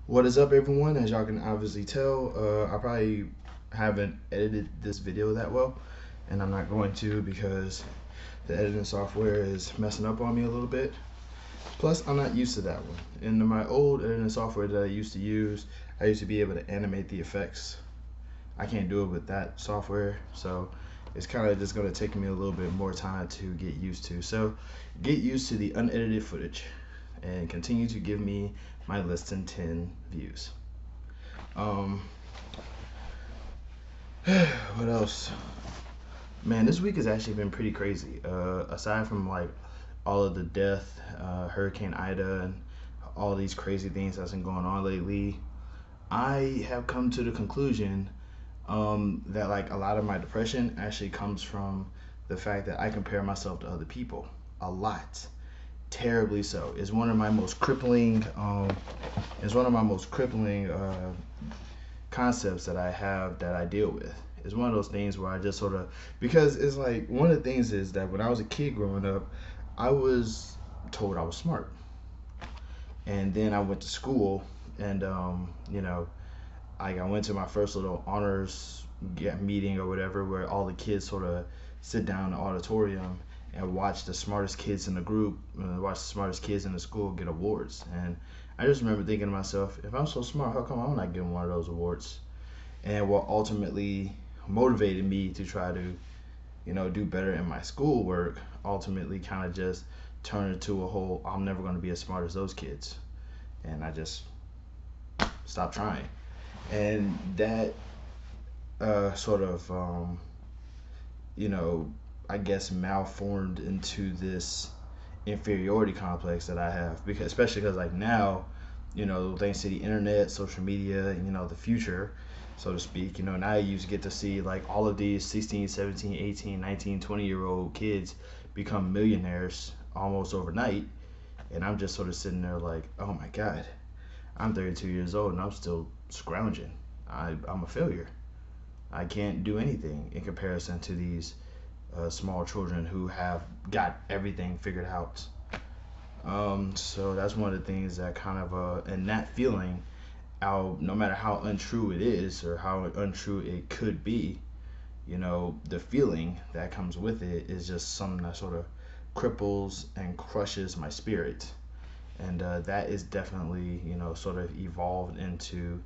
What is up, everyone? As y'all can obviously tell, I probably haven't edited this video that well, and I'm not going to because the editing software is messing up on me a little bit. Plus, I'm not used to that one. In my old editing software that I used to use, I used to be able to animate the effects. I can't do it with that software, so it's kind of just going to take me a little bit more time to get used to. So, get used to the unedited footage and continue to give me my less than 10 views. Um, what else? Man, this week has actually been pretty crazy. Aside from like all of the death, Hurricane Ida, and all these crazy things that's been going on lately, I have come to the conclusion that like a lot of my depression actually comes from the fact that I compare myself to other people a lot, terribly so. It's one of my most crippling. It's one of my most crippling concepts that I have that I deal with. It's one of those things where I just sort of, because it's like one of the things is that when I was a kid growing up, I was told I was smart. And then I went to school and, I went to my first little honors meeting or whatever where all the kids sort of sit down in the auditorium and watch the smartest kids in the group, watch the smartest kids in the school get awards. And I just remember thinking to myself, if I'm so smart, how come I'm not getting one of those awards? And what ultimately motivated me to try to do better in my schoolwork ultimately kind of just turned into a whole I'm never going to be as smart as those kids, and I just stopped trying. And that sort of you know I guess malformed into this inferiority complex that I have, because especially because like now, thanks to the internet, social media, the future, so to speak, now you get to see like all of these 16, 17, 18, 19, 20-year old kids become millionaires almost overnight, and I'm just sort of sitting there like, oh my god, I'm 32 years old and I'm still scrounging. I'm a failure. I can't do anything in comparison to these small children who have got everything figured out. So that's one of the things that kind of, and that feeling, no matter how untrue it is or how untrue it could be, the feeling that comes with it is just something that sort of cripples and crushes my spirit. And that is definitely, sort of evolved into,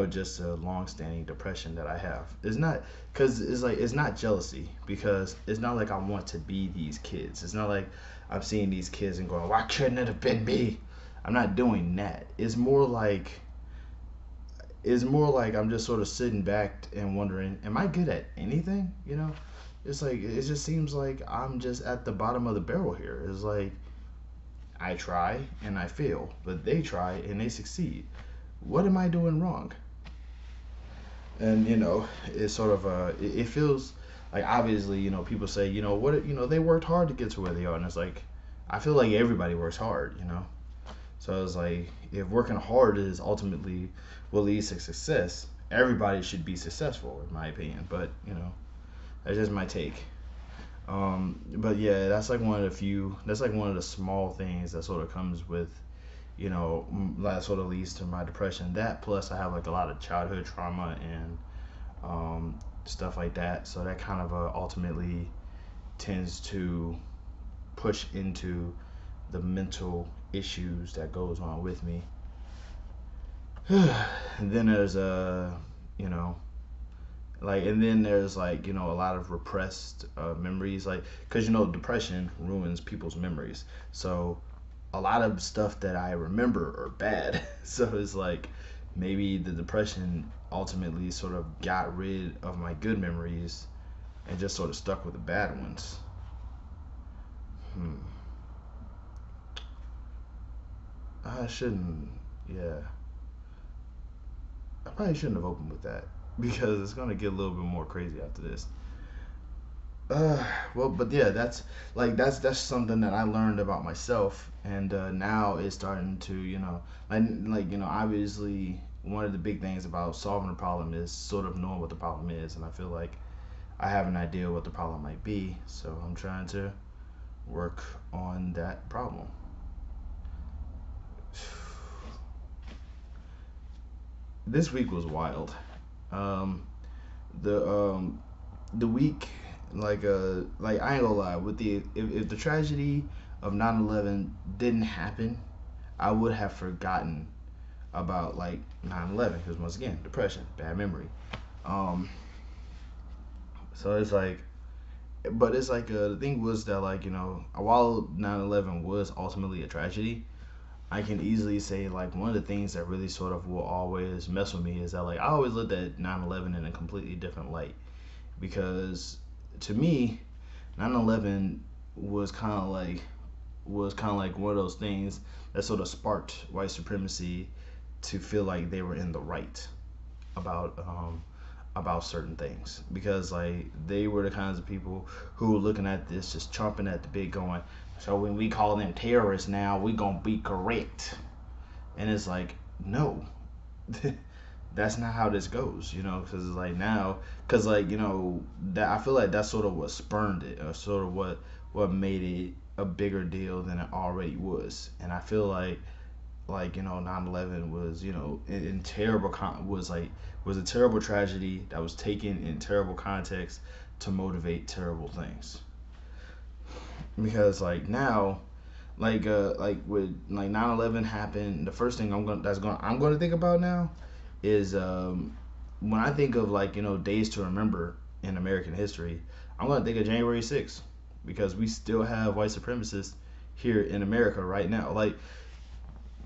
just a long-standing depression that I have. It's not because it's like it's not jealousy, because it's not like I want to be these kids. It's not like I'm seeing these kids and going, "Why couldn't it have been me?" I'm not doing that. It's more like I'm just sort of sitting back and wondering, am I good at anything? It's like it just seems like I'm just at the bottom of the barrel here. It's like I try and I fail, but they try and they succeed. What am I doing wrong? And it's sort of it feels like, obviously, people say, what, they worked hard to get to where they are, and it's like I feel like everybody works hard. So it's like, if working hard is ultimately what leads to success, everybody should be successful, in my opinion. But that's just my take. But yeah, that's like one of the small things that sort of comes with, that sort of leads to my depression. That plus I have like a lot of childhood trauma and stuff like that. So that kind of ultimately tends to push into the mental issues that goes on with me. And then there's you know, and then there's like, a lot of repressed memories, like, because depression ruins people's memories. So a lot of stuff that I remember are bad. So it's like maybe the depression ultimately sort of got rid of my good memories and just sort of stuck with the bad ones. Hmm. I shouldn't. Yeah, I probably shouldn't have opened with that because it's gonna get a little bit more crazy after this. Uh, well, but yeah, that's something that I learned about myself, and now it's starting to, obviously one of the big things about solving a problem is sort of knowing what the problem is, and I feel like I have an idea what the problem might be, so I'm trying to work on that problem. this week was wild. Um, the the week, like I ain't gonna lie, with the if the tragedy of 9/11 didn't happen, I would have forgotten about like 9/11 because once again, depression, bad memory. Um, so it's like, but it's like the thing was that, like, while 9/11 was ultimately a tragedy, I can easily say like one of the things that really sort of will always mess with me is that, like, I always looked at 9/11 in a completely different light because to me 9/11 was kind of like one of those things that sort of sparked white supremacy to feel like they were in the right about certain things because like they were the kinds of people who were looking at this just chomping at the bit going, so when we call them terrorists now we gonna be correct. And it's like, no, that's not how this goes, because it's like now, because like that I feel like that's sort of what spurned it, or sort of what made it a bigger deal than it already was. And I feel like 9/11 was in terrible was a terrible tragedy that was taken in terrible context to motivate terrible things. Because like now, like with like 9/11 happened, the first thing I'm going to think about now is when I think of like days to remember in American history, I'm going to think of January 6th because we still have white supremacists here in America right now. Like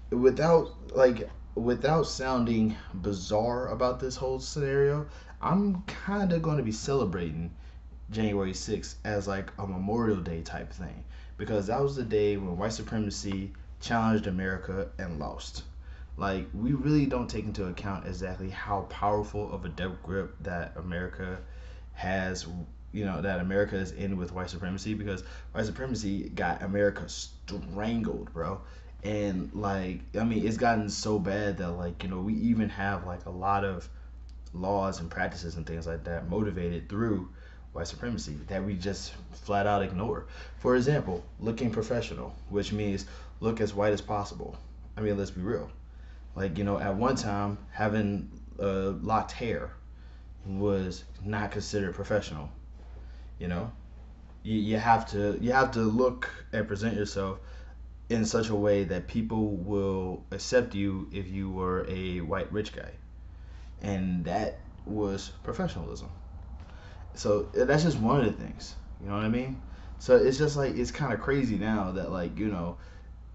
without like without sounding bizarre about this whole scenario, I'm kind of going to be celebrating January 6th as like a Memorial Day type thing because that was the day when white supremacy challenged America and lost. Like we really don't take into account exactly how powerful of a death grip that has that America is in with white supremacy because white supremacy got America strangled, bro. And like I mean it's gotten so bad that like we even have like a lot of laws and practices and things like that motivated through white supremacy that we just flat out ignore. For example, looking professional, which means look as white as possible. I mean, let's be real. Like, at one time, having locked hair was not considered professional. You know, you have to look and present yourself in such a way that people will accept you if you were a white rich guy, and that was professionalism. So that's just one of the things. You know what I mean? So it's just like it's kind of crazy now that like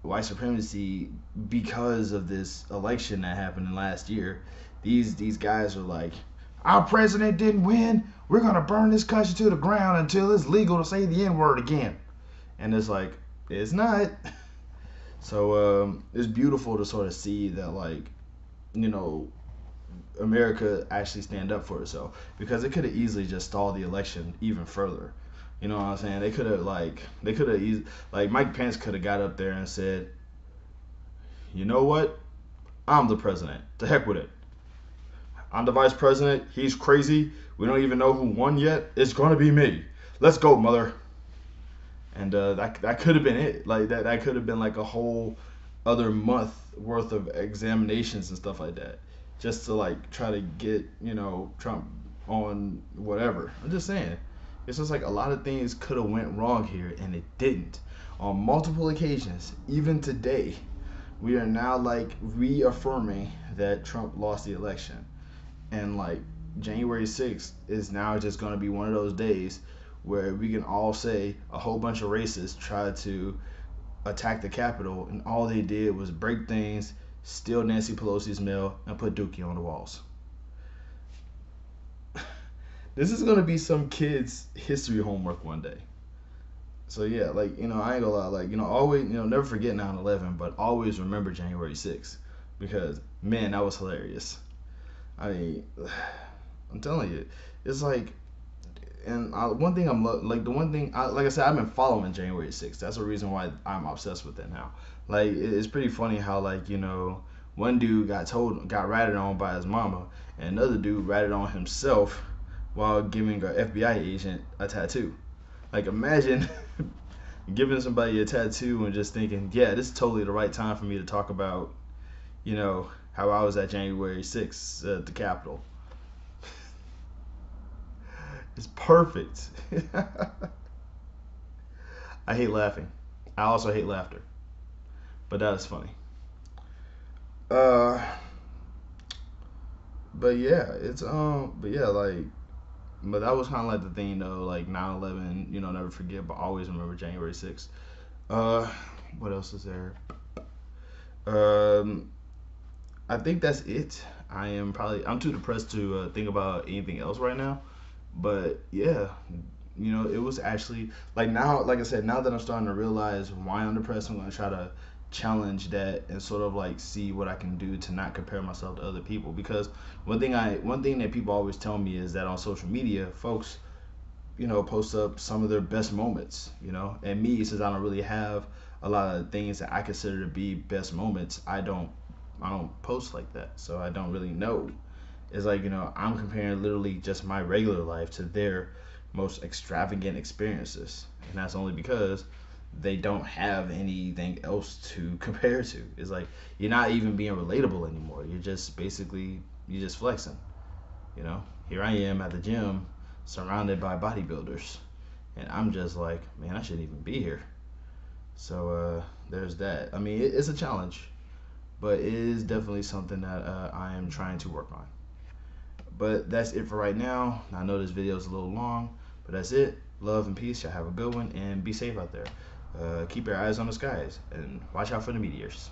white supremacy because of this election that happened last year. These guys are like, our president didn't win. We're gonna burn this country to the ground until it's legal to say the N word again. And it's like it's not. So it's beautiful to sort of see that like you know America actually stand up for itself because it could have easily just stalled the election even further. You know what I'm saying? They could have like Mike Pence could have got up there and said, you know what? I'm the president. To heck with it. I'm the vice president. He's crazy. We don't even know who won yet. It's gonna be me. Let's go, mother. And that could have been it. Like that could have been like a whole other month worth of examinations and stuff like that, just to like try to get Trump on whatever. I'm just saying, it's just like a lot of things could have went wrong here and it didn't. On multiple occasions, even today, we are now like reaffirming that Trump lost the election, and like January 6th is now just going to be one of those days where we can all say a whole bunch of racists tried to attack the Capitol, and all they did was break things, steal Nancy Pelosi's mail, and put Dookie on the walls. This is gonna be some kid's history homework one day. So yeah, like I ain't gonna lie, like always never forget 9/11, but always remember January 6th because man, that was hilarious. I mean, I'm telling you, it's like. And one thing the one thing, like I said, I've been following January 6th. That's the reason why I'm obsessed with it now. Like, it's pretty funny how, like, one dude got ratted on by his mama, and another dude ratted on himself while giving an FBI agent a tattoo. Like, imagine giving somebody a tattoo and just thinking, yeah, this is totally the right time for me to talk about, you know, how I was at January 6th at the Capitol. It's perfect. I hate laughing. I also hate laughter, but that is funny. Uh, but yeah, but yeah, like, but that was kind of like the thing though, like 9/11. Never forget, but always remember January 6th. Uh, what else is there? Um, I think that's it. I'm too depressed to think about anything else right now. But yeah, it was actually like now, like I said, now that I'm starting to realize why I'm depressed, I'm gonna try to challenge that and sort of like see what I can do to not compare myself to other people. Because one thing that people always tell me is that on social media, folks, post up some of their best moments, and me, since I don't really have a lot of things that I consider to be best moments, I don't post like that, so I don't really know. It's like, I'm comparing literally just my regular life to their most extravagant experiences. And that's only because they don't have anything else to compare to. It's like you're not even being relatable anymore. You're just flexing, Here I am at the gym surrounded by bodybuilders. And I'm just like, man, I shouldn't even be here. So there's that. I mean, it's a challenge, but it is definitely something that I am trying to work on. But that's it for right now. I know this video is a little long, but that's it. Love and peace. Y'all have a good one and be safe out there. Keep your eyes on the skies and watch out for the meteors.